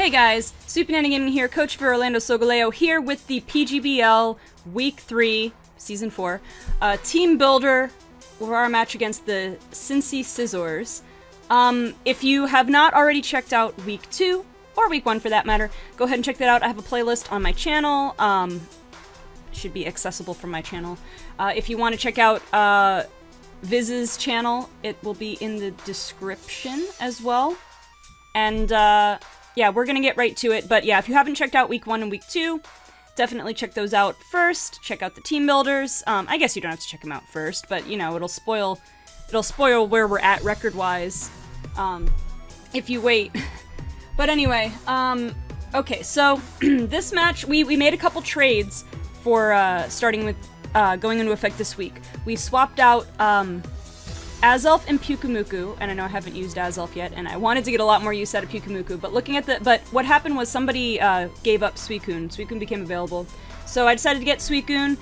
Hey guys, SweetBananaGaming here, coach for Orlando Solgaleo, here with the PGBL Week 3, Season 4, Team Builder for our match against the Cincy Scizors. If you have not already checked out Week 2, or Week 1 for that matter, go ahead and check that out. I have a playlist on my channel, should be accessible from my channel. If you want to check out Viz's channel, it will be in the description as well. And, yeah, we're gonna get right to it, but yeah, if you haven't checked out Week 1 and Week 2, definitely check those out first. Check out the team builders. I guess you don't have to check them out first, but, you know, it'll spoil where we're at record-wise, if you wait. But anyway, okay, so, this match, we made a couple trades for, starting with, going into effect this week. We swapped out, Azelf and Pyukumuku, and I know I haven't used Azelf yet, and I wanted to get a lot more use out of Pyukumuku, but what happened was somebody gave up Suicune. Suicune became available. So I decided to get Suicune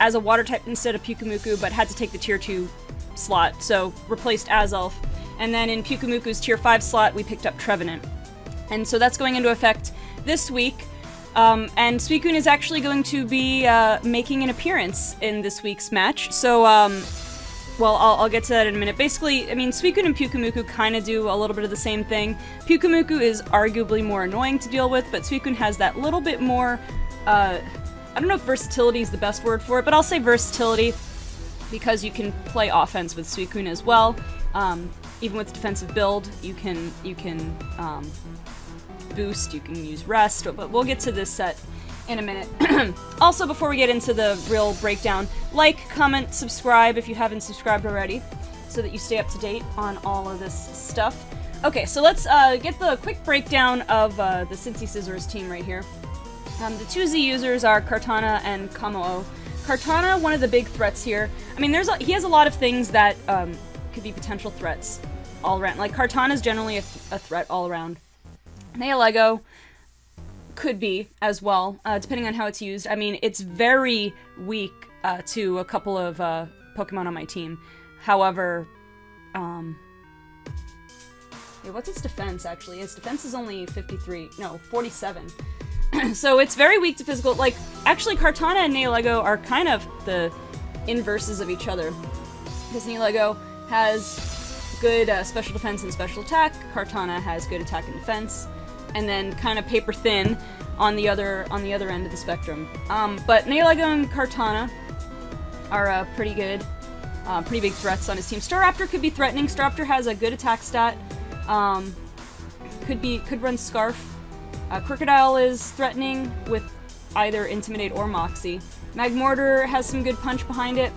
as a water type instead of Pyukumuku, but had to take the tier 2 slot, so replaced Azelf. And then in Pyukumuku's tier 5 slot, we picked up Trevenant. And so that's going into effect this week. And Suicune is actually going to be making an appearance in this week's match. So, well, I'll get to that in a minute. Basically, I mean, Suicune and Pyukumuku kind of do a little bit of the same thing. Pyukumuku is arguably more annoying to deal with, but Suicune has that little bit more, I don't know if versatility is the best word for it, but I'll say versatility, because you can play offense with Suicune as well. Even with defensive build, you can boost, you can use rest, but we'll get to this set in a minute. Also, before we get into the real breakdown, like, comment, subscribe if you haven't subscribed already, so that you stay up to date on all of this stuff. Okay, so let's get the quick breakdown of the Cincy Scizors team right here. The two Z users are Kartana and Kamo-O. Kartana, one of the big threats here. I mean, he has a lot of things that could be potential threats all around. Like, Kartana's generally a threat all around. Neolego could be as well, depending on how it's used. I mean, it's very weak to a couple of Pokemon on my team. However, yeah, what's its defense, actually? Its defense is only 47. So it's very weak to physical. Like, actually, Kartana and Neolego are kind of the inverses of each other. Because Neolego has good special defense and special attack. Kartana has good attack and defense. And then kind of paper thin on the other end of the spectrum. But Neolego and Kartana are pretty good, pretty big threats on his team. Staraptor could be threatening. Staraptor has a good attack stat. Could run Scarf. Crocodile is threatening with either Intimidate or Moxie. Magmortar has some good punch behind it.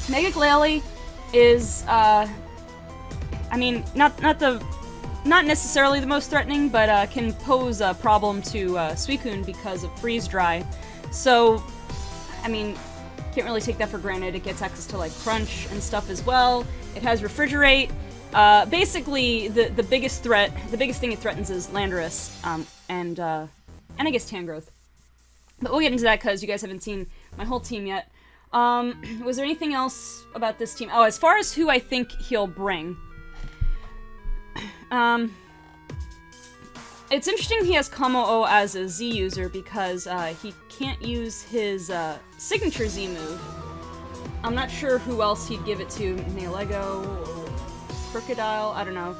Mega Glalie is, I mean, not necessarily the most threatening, but can pose a problem to Suicune because of Freeze Dry. So, I mean, can't really take that for granted. It gets access to, like, Crunch and stuff as well. It has Refrigerate. Basically, the biggest threat, the biggest thing it threatens is Landorus, and I guess Tangrowth. But we'll get into that because you guys haven't seen my whole team yet. Was there anything else about this team? Oh, as far as who I think he'll bring. It's interesting he has Kamo-O as a Z user because he can't use his signature Z move. I'm not sure who else he'd give it to. Neolego or Crocodile, I don't know.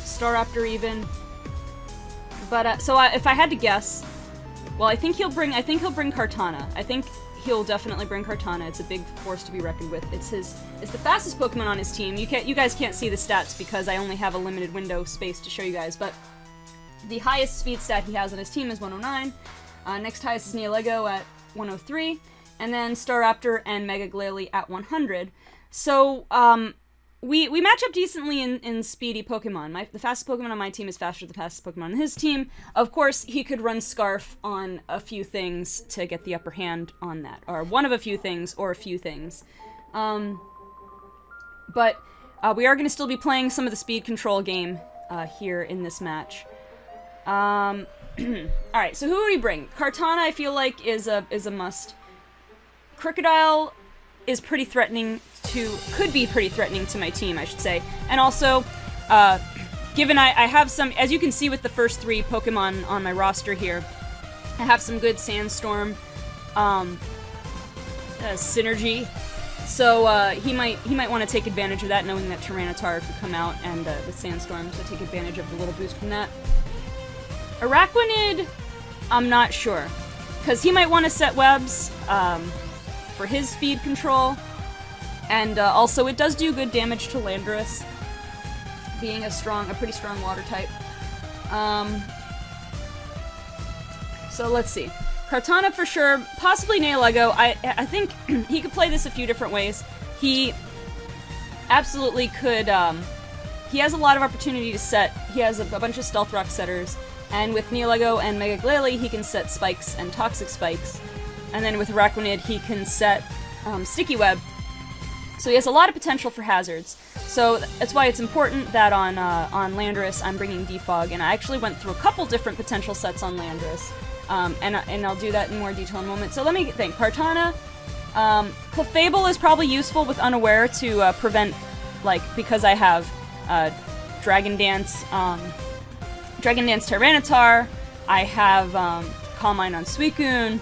Staraptor even. But so if I had to guess, well, I think he'll bring Kartana. I think he'll definitely bring Kartana. It's a big force to be reckoned with. It's the fastest Pokemon on his team. You guys can't see the stats because I only have a limited window space to show you guys, but the highest speed stat he has on his team is 109. Next highest is Neolego at 103, and then Staraptor and Mega Glalie at 100. So, we match up decently in speedy Pokemon. The fastest Pokemon on my team is faster than the fastest Pokemon on his team. Of course, he could run Scarf on a few things to get the upper hand on that. Or one of a few things, or a few things. But we are going to still be playing some of the speed control game here in this match. Alright, so who would we bring? Kartana, I feel like, is a must. Crocodile is pretty threatening could be pretty threatening to my team, I should say. And also, given I have some, as you can see with the first 3 Pokemon on my roster here, I have some good Sandstorm synergy. So he might want to take advantage of that, knowing that Tyranitar could come out and with Sandstorm, so take advantage of the little boost from that. Araquanid, I'm not sure, because he might want to set webs for his speed control, and also it does do good damage to Landorus, being a pretty strong water type. So let's see. Kartana for sure, possibly Neolego. I think he could play this a few different ways. He absolutely could, he has a lot of opportunity to set. He has a bunch of Stealth Rock setters, and with Neolego and Mega Glalie, he can set Spikes and Toxic Spikes. And then with Araquanid, he can set Sticky Web. So he has a lot of potential for hazards. So that's why it's important that on Landorus, I'm bringing Defog, and I actually went through a couple different potential sets on Landorus. And I'll do that in more detail in a moment. So let me think. Kartana, Clefable is probably useful with Unaware to prevent, like, because I have Dragon Dance Tyranitar, I have Calm Mind on Suicune,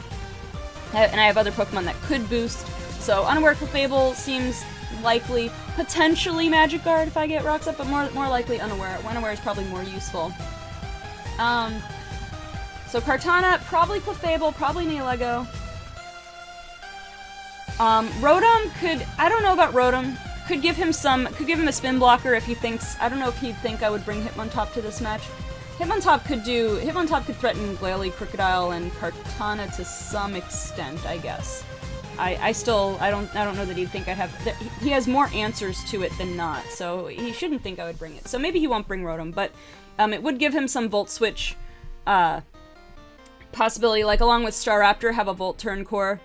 and I have other Pokemon that could boost. So Unaware Clefable seems likely, potentially Magic Guard if I get rocks up, but more likely Unaware. Unaware is probably more useful. So Kartana, probably Clefable, probably Neolego. Rotom could, I don't know about Rotom, could give him a spin blocker if he thinks, I don't know if he'd think I would bring Hitmontop to this match. Hitmontop could threaten Glalie, Crocodile, and Kartana to some extent, I guess. I don't know that he'd think I'd have, he has more answers to it than not, so he shouldn't think I would bring it. So maybe he won't bring Rotom, but it would give him some Volt Switch, possibility, like along with Staraptor, have a Volt Turn Core.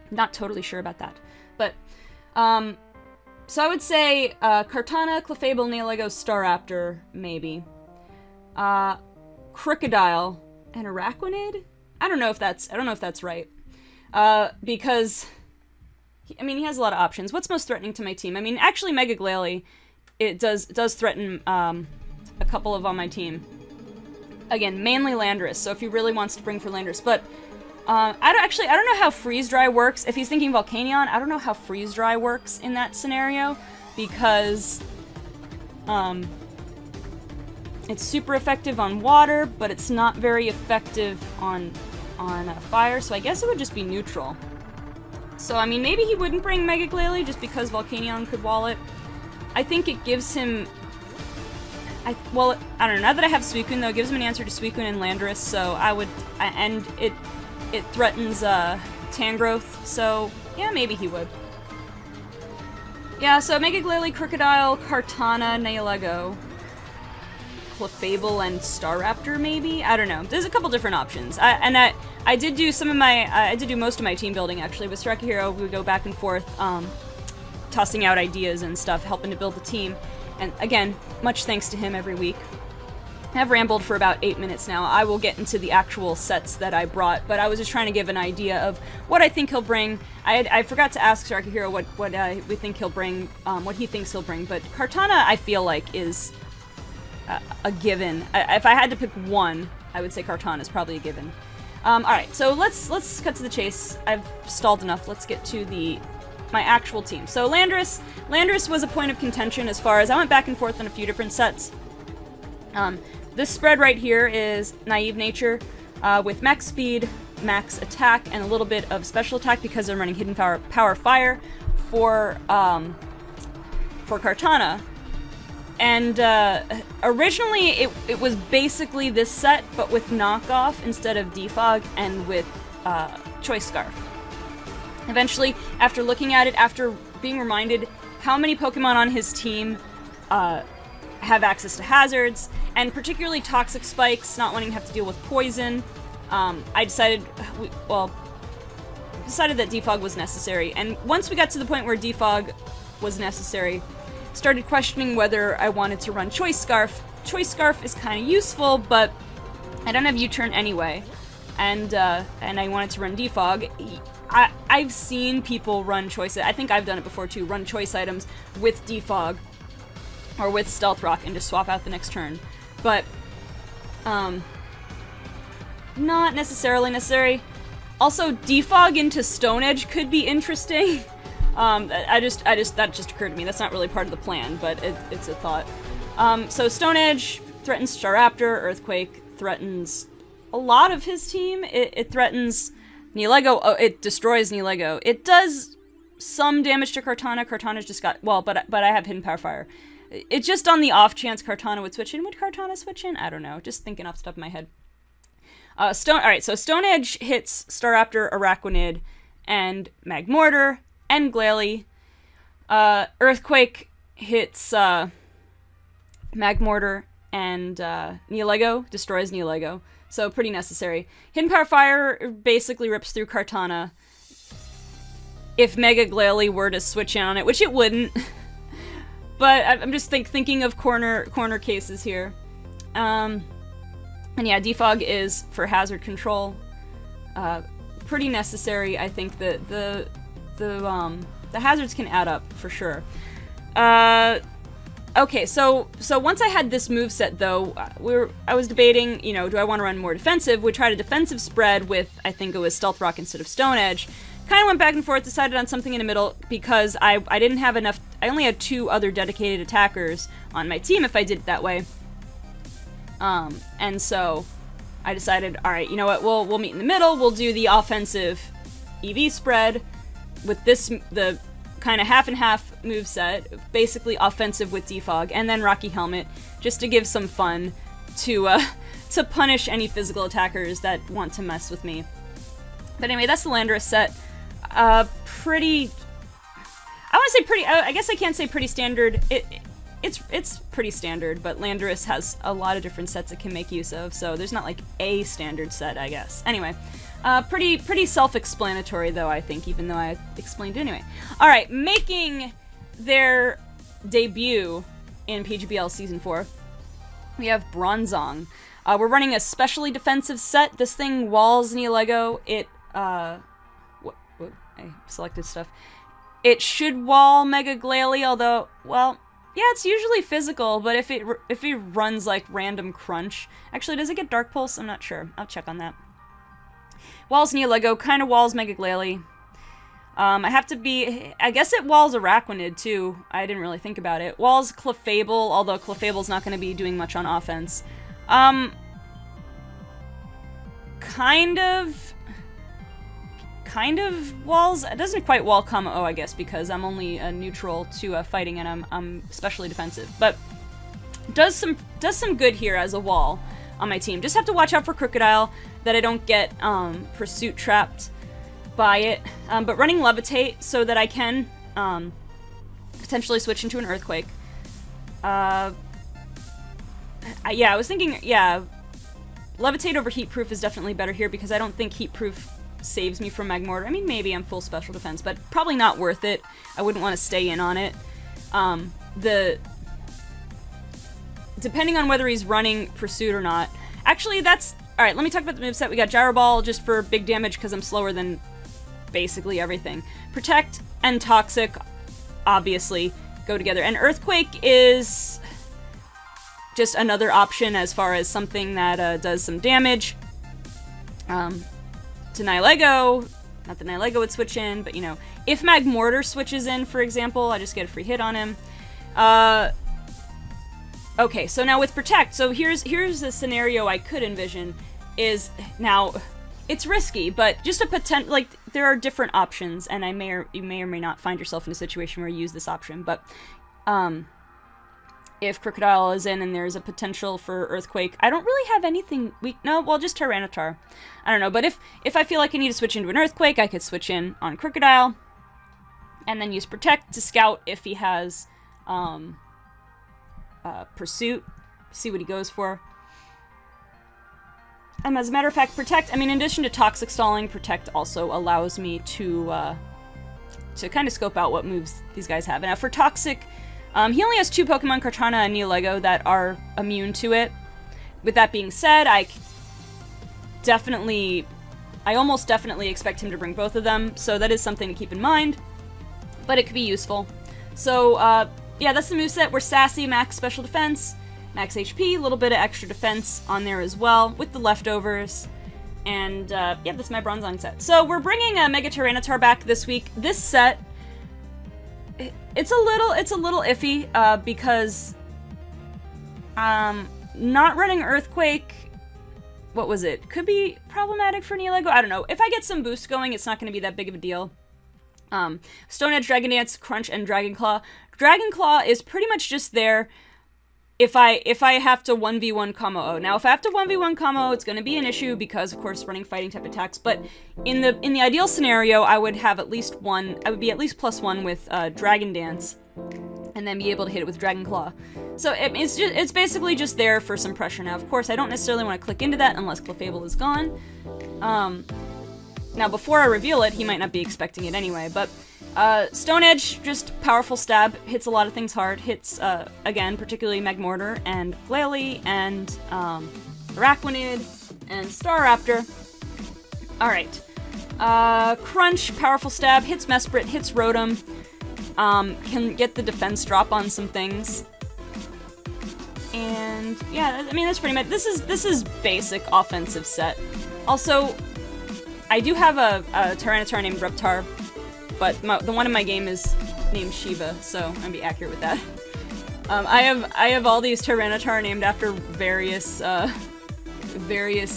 Not totally sure about that. But, so I would say, Kartana, Clefable, Neolego, Staraptor, maybe. Crocodile, and Araquanid? I don't know if that's right. Because, he has a lot of options. What's most threatening to my team? Actually Mega Glalie, it does threaten, a couple of on my team. Again, mainly Landorus, so if he really wants to bring for Landorus, but I don't know how Freeze Dry works. If he's thinking Volcanion, I don't know how Freeze Dry works in that scenario, because it's super effective on water, but it's not very effective on fire, so I guess it would just be neutral. So, maybe he wouldn't bring Mega Glalie just because Volcanion could wall it. I think it gives him... I don't know, now that I have Suicune, though, it gives him an answer to Suicune and Landorus, so and it threatens, Tangrowth, so, yeah, maybe he would. Yeah, so Mega Glalie, Crocodile, Kartana, Neolego, Clefable, and Staraptor, maybe? I don't know. There's a couple different options. I did do most of my team building, actually. With Strike Hero, we would go back and forth, tossing out ideas and stuff, helping to build the team. And again, much thanks to him every week. I've rambled for about 8 minutes now. I will get into the actual sets that I brought, but I was just trying to give an idea of what I think he'll bring. I forgot to ask Strike Hero what we think he'll bring, what he thinks he'll bring, but Kartana, I feel like, is a given. If I had to pick one, I would say Kartana is probably a given. Alright, so let's cut to the chase. I've stalled enough. Let's get to my actual team. So Landorus was a point of contention as far as I went back and forth on a few different sets. This spread right here is Naive Nature with max speed, max attack, and a little bit of special attack because I'm running Hidden Power Fire for Kartana. And originally it was basically this set, but with knockoff instead of Defog and with Choice Scarf. Eventually, after looking at it, after being reminded how many Pokemon on his team have access to hazards, and particularly Toxic Spikes, not wanting to have to deal with poison, I decided that Defog was necessary. And once we got to the point where Defog was necessary, started questioning whether I wanted to run Choice Scarf. Choice Scarf is kind of useful, but I don't have U-turn anyway, and I wanted to run Defog. I've seen people run choice. I think I've done it before too. Run choice items with Defog, or with Stealth Rock and just swap out the next turn. But, not necessarily necessary. Also, defog into Stone Edge could be interesting. That just occurred to me. That's not really part of the plan, but it's a thought. So Stone Edge threatens Staraptor, Earthquake threatens a lot of his team. It threatens Nihilego. Oh, it destroys Nihilego. It does some damage to Kartana. Kartana's just got, well, but I have Hidden Power Fire. It's just on the off chance Kartana would switch in. Would Kartana switch in? I don't know. Just thinking off the top of my head. Alright, so Stone Edge hits Staraptor, Araquanid, and Magmortar, and Glalie. Earthquake hits Magmortar, and Nihilego, destroys Nihilego. So pretty necessary. Hidden Power Fire basically rips through Kartana. If Mega Glalie were to switch in on it, which it wouldn't. But I'm just thinking of corner cases here. And yeah, defog is for hazard control. Pretty necessary. I think that the hazards can add up for sure. Okay, so once I had this moveset though, I was debating, you know, do I want to run more defensive? We tried a defensive spread with, I think it was Stealth Rock instead of Stone Edge. Kind of went back and forth, decided on something in the middle because I didn't have enough. I only had 2 other dedicated attackers on my team if I did it that way. And so I decided, all right, you know what? We'll meet in the middle. We'll do the offensive EV spread with the kind of half and half moveset, basically offensive with defog, and then Rocky Helmet, just to give some fun to punish any physical attackers that want to mess with me. But anyway, that's the Landorus set. Pretty. I want to say pretty. I guess I can't say pretty standard. It's pretty standard, but Landorus has a lot of different sets it can make use of, so there's not like a standard set, I guess. Anyway, pretty self-explanatory though, I think, even though I explained it anyway. All right, making their debut in PGBL Season 4, we have Bronzong. We're running a specially defensive set. This thing walls Nihilego. I selected stuff. It should wall Mega Glalie, although, well, yeah, it's usually physical, but if it runs like random crunch. Actually, does it get Dark Pulse? I'm not sure. I'll check on that. Walls Nihilego, kind of walls Mega Glalie. I guess it walls Araquanid too. I didn't really think about it. Walls Clefable, although Clefable's not going to be doing much on offense. Kind of walls. It doesn't quite wall Kama-O, I guess, because I'm only a neutral to fighting and I'm especially defensive. But does some good here as a wall on my team. Just have to watch out for Crocodile, that I don't get pursuit trapped by it. But running Levitate so that I can potentially switch into an Earthquake. Yeah, I was thinking, yeah, Levitate over Heat Proof is definitely better here because I don't think Heat Proof saves me from Magmortar. I mean, maybe I'm full special defense, but probably not worth it. I wouldn't want to stay in on it. Depending on whether he's running Pursuit or not. Actually, that's... Alright, let me talk about the moveset. We got Gyro Ball just for big damage because I'm slower than basically everything. Protect and Toxic, obviously, go together. And Earthquake is just another option as far as something that does some damage. To Nihilego. Not that Nihilego would switch in, but you know, if Magmortar switches in, for example, I just get a free hit on him. Okay, so now with Protect, so here's a scenario I could envision is, now, it's risky, but just a potential, like, there are different options, and you may or may not find yourself in a situation where you use this option, but, if Crocodile is in and there's a potential for Earthquake, I don't really have anything weak. No, well, just Tyranitar. I don't know, but if I feel like I need to switch into an Earthquake, I could switch in on Crocodile, and then use Protect to scout if he has Pursuit, see what he goes for. As a matter of fact, Protect, I mean, in addition to Toxic Stalling, Protect also allows me to kind of scope out what moves these guys have. And for Toxic, he only has 2 Pokemon, Kartana and Nihilego, that are immune to it. With that being said, I almost definitely expect him to bring both of them, so that is something to keep in mind, but it could be useful. So, yeah, that's the moveset. We're sassy, max special defense, max HP, a little bit of extra defense on there as well with the leftovers. And yeah, that's my Bronzong set. So we're bringing Mega Tyranitar back this week. This set, it's a little iffy because not running Earthquake, what was it? Could be problematic for Neolego. I don't know. If I get some boost going, it's not going to be that big of a deal. Stone Edge, Dragon Dance, Crunch, and Dragon Claw. Dragon Claw is pretty much just there if I have to 1v1 Kamo-O. Now, if I have to 1v1 Kamo-O, it's going to be an issue because, of course, running fighting type attacks. But in the ideal scenario, I would have at least one. I would be at least +1 with Dragon Dance, and then be able to hit it with Dragon Claw. So it's basically just there for some pressure. Now, of course, I don't necessarily want to click into that unless Clefable is gone. Now, before I reveal it, he might not be expecting it anyway, but Stone Edge, just powerful stab, hits a lot of things hard, hits, again, particularly Magmortar, and Glalie, and Araquanid, and Staraptor. Alright. Crunch, powerful stab, hits Mesprit, hits Rotom, can get the defense drop on some things. And, yeah, I mean, that's pretty much, this is basic offensive set. Also, I do have a Tyranitar named Reptar, but the one in my game is named Shiva, so I'm gonna be accurate with that. I have all these Tyranitar named after various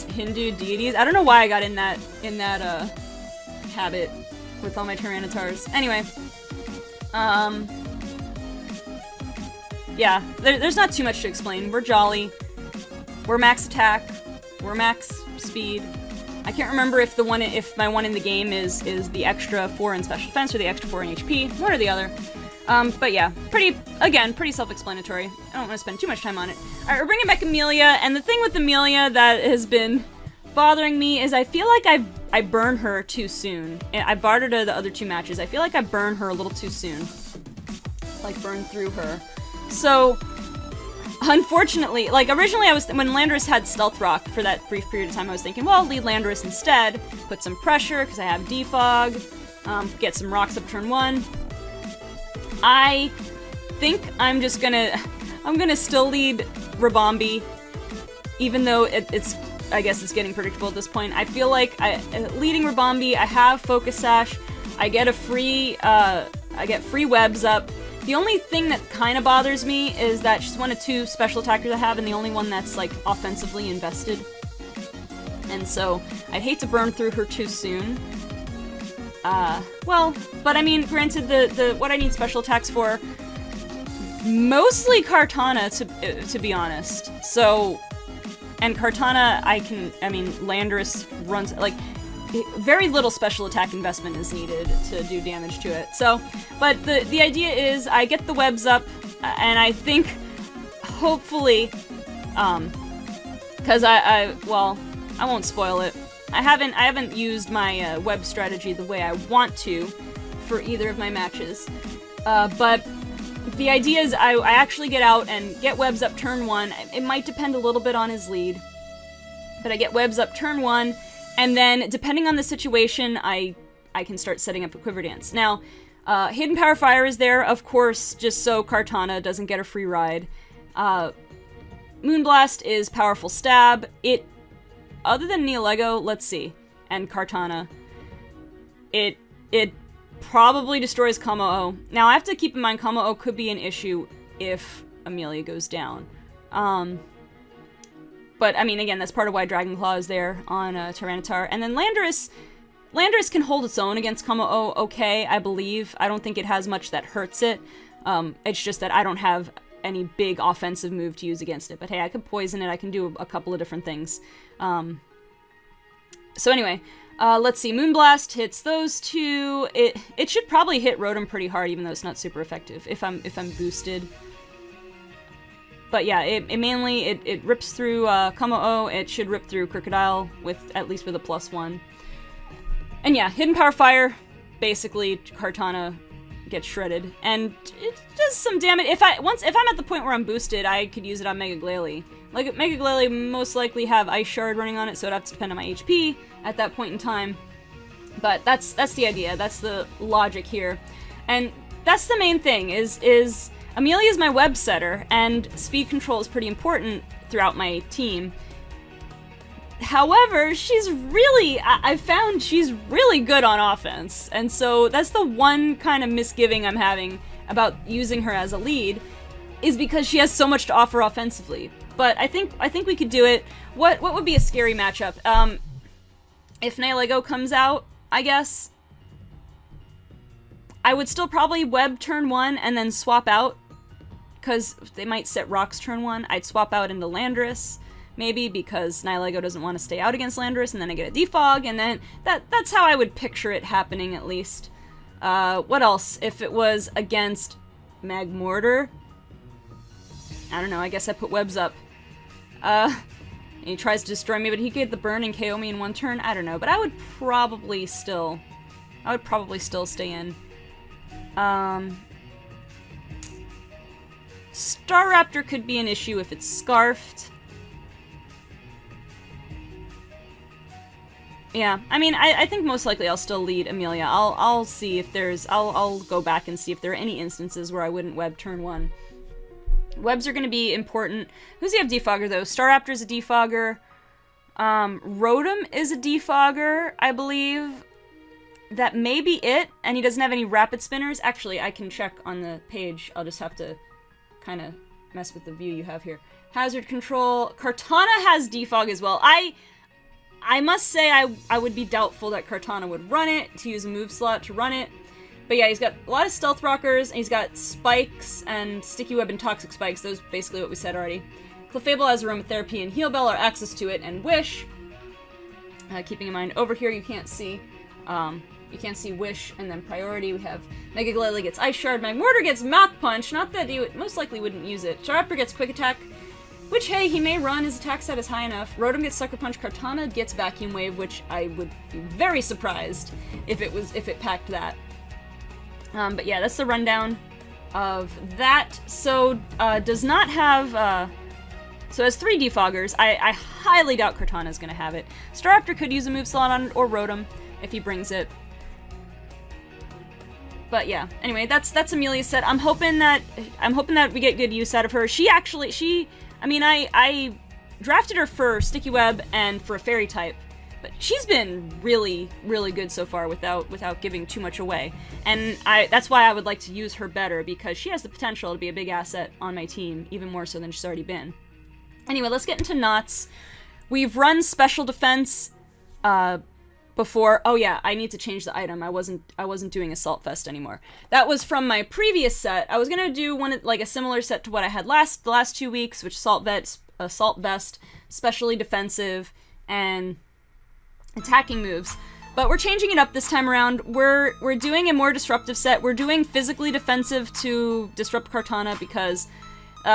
Hindu deities. I don't know why I got in that habit with all my Tyranitars. Anyway, yeah, there's not too much to explain. We're jolly. We're max attack. We're max speed. I can't remember if my one in the game is the extra 4 in special defense or the extra 4 in HP, one or the other. But yeah, pretty self-explanatory. I don't want to spend too much time on it. Alright, we're bringing back Amelia, and the thing with Amelia that has been bothering me is I feel like I burn her too soon. I bartered her the other 2 matches. I feel like I burn her a little too soon. Like, burn through her. So, unfortunately, like, originally when Landorus had Stealth Rock for that brief period of time, I was thinking, well, lead Landorus instead, put some pressure, because I have Defog, get some rocks up turn 1. I think I'm gonna still lead Ribombee, even though I guess it's getting predictable at this point. I feel like leading Ribombee, I have Focus Sash, I get free webs up. The only thing that kind of bothers me is that she's one of 2 special attackers I have, and the only one that's, like, offensively invested. And so, I'd hate to burn through her too soon. Well, but I mean, granted, what I need special attacks for, mostly Kartana, to be honest. So, and Kartana, Landorus runs, like, very little special attack investment is needed to do damage to it. So, but the idea is I get the webs up, and I think, hopefully, because I won't spoil it. I haven't used my web strategy the way I want to for either of my matches. But the idea is I actually get out and get webs up turn 1. It might depend a little bit on his lead, but I get webs up turn 1. And then, depending on the situation, I can start setting up a Quiver Dance. Now, Hidden Power Fire is there, of course, just so Kartana doesn't get a free ride. Moonblast is Powerful Stab. Other than Neolego, let's see, and Kartana, it probably destroys Kamo-O. Now, I have to keep in mind Kamo-O could be an issue if Amelia goes down. But, I mean, again, that's part of why Dragon Claw is there on Tyranitar. And then Landorus can hold its own against Kamo-O okay, I believe. I don't think it has much that hurts it. It's just that I don't have any big offensive move to use against it. But hey, I could poison it, I can do a couple of different things. So anyway, let's see, Moonblast hits those 2. It should probably hit Rotom pretty hard, even though it's not super effective, if I'm boosted. But yeah, it mainly rips through Kamo-O. It should rip through Crocodile at least with a +1. And yeah, Hidden Power Fire, basically Kartana gets shredded, and it does some damage. If I'm at the point where I'm boosted, I could use it on Mega Glalie. Like, Mega Glalie most likely have Ice Shard running on it, so it'd have to depend on my HP at that point in time. But that's the idea. That's the logic here, and that's the main thing. Is Amelia's my web setter, and speed control is pretty important throughout my team. However, I've found she's really good on offense, and so that's the one kind of misgiving I'm having about using her as a lead, is because she has so much to offer offensively. But I think we could do it. What would be a scary matchup? If Nihilego comes out, I guess I would still probably web turn 1 and then swap out, because they might set rocks turn 1. I'd swap out into Landorus, maybe, because Nihilego doesn't want to stay out against Landorus, and then I get a defog, and then that's how I would picture it happening, at least. What else? If it was against Magmortar, I don't know, I guess I put webs up. And he tries to destroy me, but he could get the burn and KO me in 1 turn. I don't know, but I would probably still stay in. Staraptor could be an issue if it's scarfed. Yeah, I mean, I think most likely I'll still lead Amelia. I'll see if there's... I'll go back and see if there are any instances where I wouldn't web turn 1. Webs are going to be important. Who's he have defogger, though? Staraptor's a defogger. Rotom is a defogger, I believe. That may be it, and he doesn't have any rapid spinners. Actually, I can check on the page. I'll just have to kind of mess with the view you have here. Hazard control. Kartana has defog as well. I must say I would be doubtful that Kartana would run it, to use a move slot to run it. But yeah, he's got a lot of stealth rockers, and he's got spikes and sticky web and toxic spikes. Those are basically what we said already. Clefable has aromatherapy and heal bell, or access to it, and wish. Keeping in mind, over here you can't see wish, and then priority. We have Mega Glalie gets ice shard, Magmortar gets mouth punch. Not that he most likely wouldn't use it. Staraptor gets quick attack, which, hey, he may run. His attack set is high enough. Rotom gets sucker punch. Kartana gets vacuum wave, which I would be very surprised if it packed that. But yeah, that's the rundown of that. So, does not have, so has 3 defoggers. I highly doubt Kartana's gonna have it. Staraptor could use a move slot on it, or Rotom, if he brings it. But yeah, anyway, that's Amelia's set. I'm hoping that we get good use out of her. I mean, I drafted her for Sticky Web and for a Fairy type, but she's been really, really good so far without giving too much away. And that's why I would like to use her better, because she has the potential to be a big asset on my team, even more so than she's already been. Anyway, let's get into knots. We've run Special Defense before. Oh yeah, I need to change the item. I wasn't doing Assault Vest anymore. That was from my previous set. I was gonna do one like a similar set to what I had the last 2 weeks, which Assault Vest, specially defensive, and attacking moves. But we're changing it up this time around. We're doing a more disruptive set. We're doing physically defensive to disrupt Kartana, because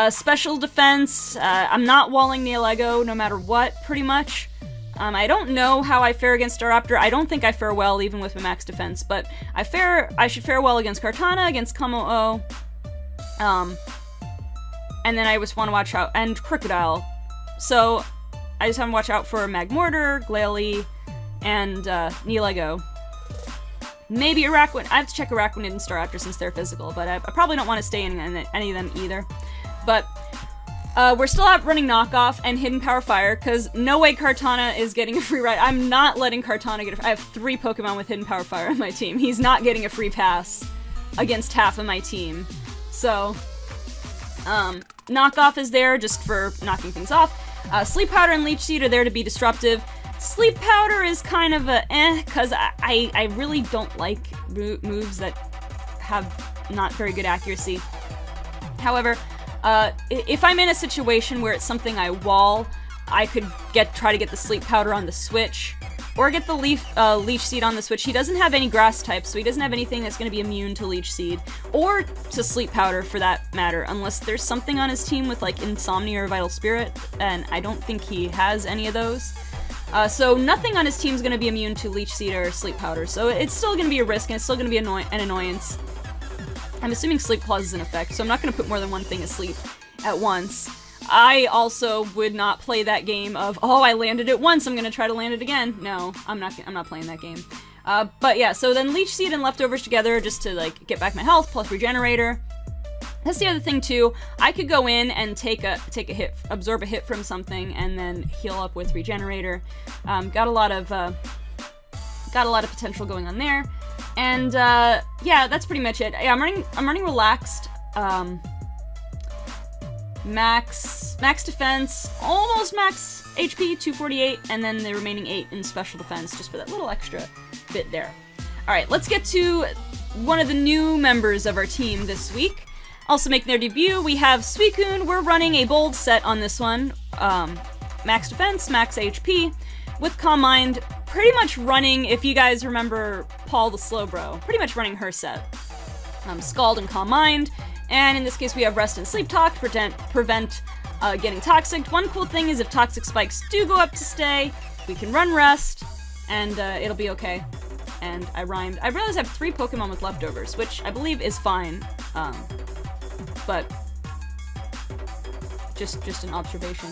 special defense, I'm not walling Nihilego no matter what, pretty much. I don't know how I fare against Staraptor. I don't think I fare well even with my max defense, but I should fare well against Kartana, against Kamo-O. And then I just want to watch out, and Crocodile. So I just have to watch out for Magmortar, Glalie, and Nihilego. Maybe Araquanid. I have to check Araquanid and Staraptor since they're physical, but I probably don't want to stay in any of them either. But we're still out running Knockoff and Hidden Power Fire, because no way Kartana is getting a free ride. I'm not letting Kartana get I have 3 Pokemon with Hidden Power Fire on my team. He's not getting a free pass against half of my team. So, Knockoff is there just for knocking things off. Sleep Powder and Leech Seed are there to be disruptive. Sleep Powder is kind of a because I really don't like moves that have not very good accuracy. However, if I'm in a situation where it's something I wall, I could try to get the Sleep Powder on the switch, or get the Leech Seed on the switch. He doesn't have any grass types, so he doesn't have anything that's going to be immune to Leech Seed, or to Sleep Powder for that matter, unless there's something on his team with like Insomnia or Vital Spirit, and I don't think he has any of those. So nothing on his team is going to be immune to Leech Seed or Sleep Powder, so it's still going to be a risk, and it's still going to be an annoyance. I'm assuming Sleep Clause is in effect, so I'm not going to put more than one thing asleep at once. I also would not play that game of, oh, I landed it once, I'm going to try to land it again. No, I'm not playing that game. But yeah, so then Leech Seed and Leftovers together just to like get back my health, plus Regenerator. That's the other thing too. I could go in and take a hit, absorb a hit from something, and then heal up with Regenerator. Got a lot of potential going on there, and yeah, that's pretty much it. Yeah, I'm running relaxed. Max defense, almost max HP, 248, and then the remaining 8 in special defense, just for that little extra bit there. All right, let's get to one of the new members of our team this week. Also making their debut, we have Suicune. We're running a bold set on this one. Max defense, max HP, with Calm Mind, pretty much running, if you guys remember Paul the Slowbro, pretty much running her set. Scald and Calm Mind, and in this case we have Rest and Sleep Talk to prevent getting toxic. One cool thing is if toxic spikes do go up to stay, we can run Rest, and it'll be okay. And I rhymed. I realize I have 3 Pokemon with leftovers, which I believe is fine. But just an observation.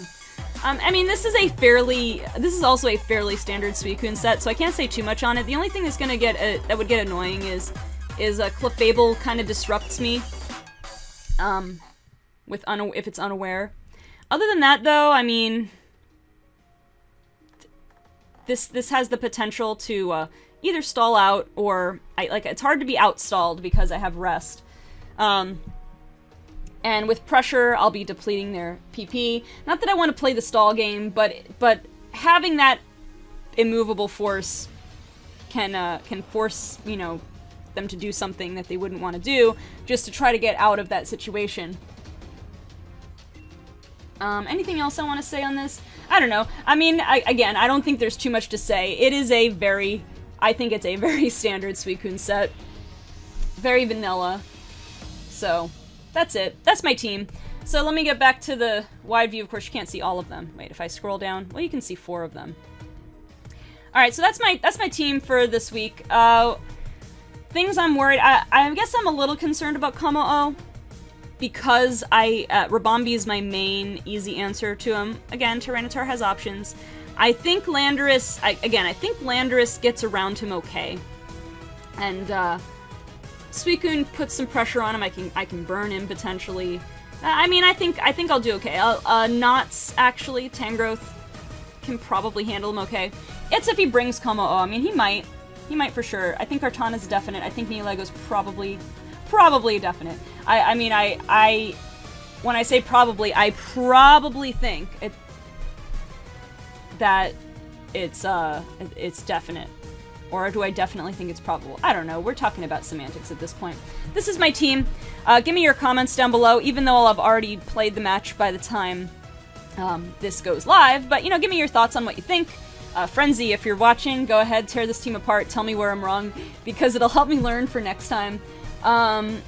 I mean, this is also a fairly standard Suicune set, so I can't say too much on it. The only thing that's gonna that would get annoying is Clefable kind of disrupts me, if it's unaware. Other than that, though, I mean, this has the potential to either stall out or it's hard to be outstalled because I have Rest. And with Pressure, I'll be depleting their PP. Not that I want to play the stall game, but having that immovable force can force, you know, them to do something that they wouldn't want to do, just to try to get out of that situation. Anything else I want to say on this? I don't know. I mean, again, I don't think there's too much to say. It is I think it's a very standard Suicune set. Very vanilla. So, that's it. That's my team. So let me get back to the wide view. Of course, you can't see all of them. Wait, if I scroll down, well, you can see 4 of them. All right, so that's my team for this week. Things I'm worried. I guess I'm a little concerned about Kommo-o because Rabombi is my main easy answer to him. Again, Tyranitar has options. I think Landorus. I think Landorus gets around him okay, and Suicune puts some pressure on him. I can burn him potentially. I mean, I think I'll do okay. Knots, actually, Tangrowth can probably handle him okay. It's if he brings Kommo-o. I mean, he might for sure. I think Artana's definite. I think Nihilego's probably definite. I mean, when I say probably, I probably think that it's definite. Or do I definitely think it's probable? I don't know. We're talking about semantics at this point. This is my team. Give me your comments down below, even though I'll have already played the match by the time this goes live. But, you know, give me your thoughts on what you think. Frenzy, if you're watching, go ahead, tear this team apart, tell me where I'm wrong, because it'll help me learn for next time. I'm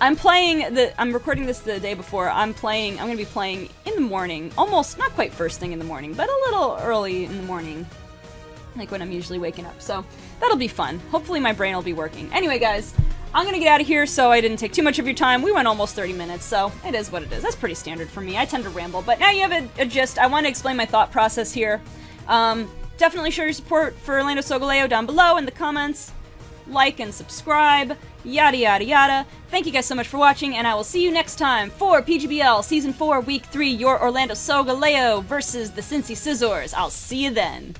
recording this the day before. I'm going to be playing in the morning. Almost, not quite first thing in the morning, but a little early in the morning. Like when I'm usually waking up. So that'll be fun. Hopefully my brain will be working. Anyway, guys, I'm gonna get out of here so I didn't take too much of your time. We went almost 30 minutes, so it is what it is. That's pretty standard for me. I tend to ramble, but now you have a gist. I want to explain my thought process here. Definitely show your support for Orlando Solgaleo down below in the comments. Like and subscribe. Yada yada yada. Thank you guys so much for watching, and I will see you next time for PGBL Season 4 Week 3, your Orlando Solgaleo versus the Cincy Scizors. I'll see you then.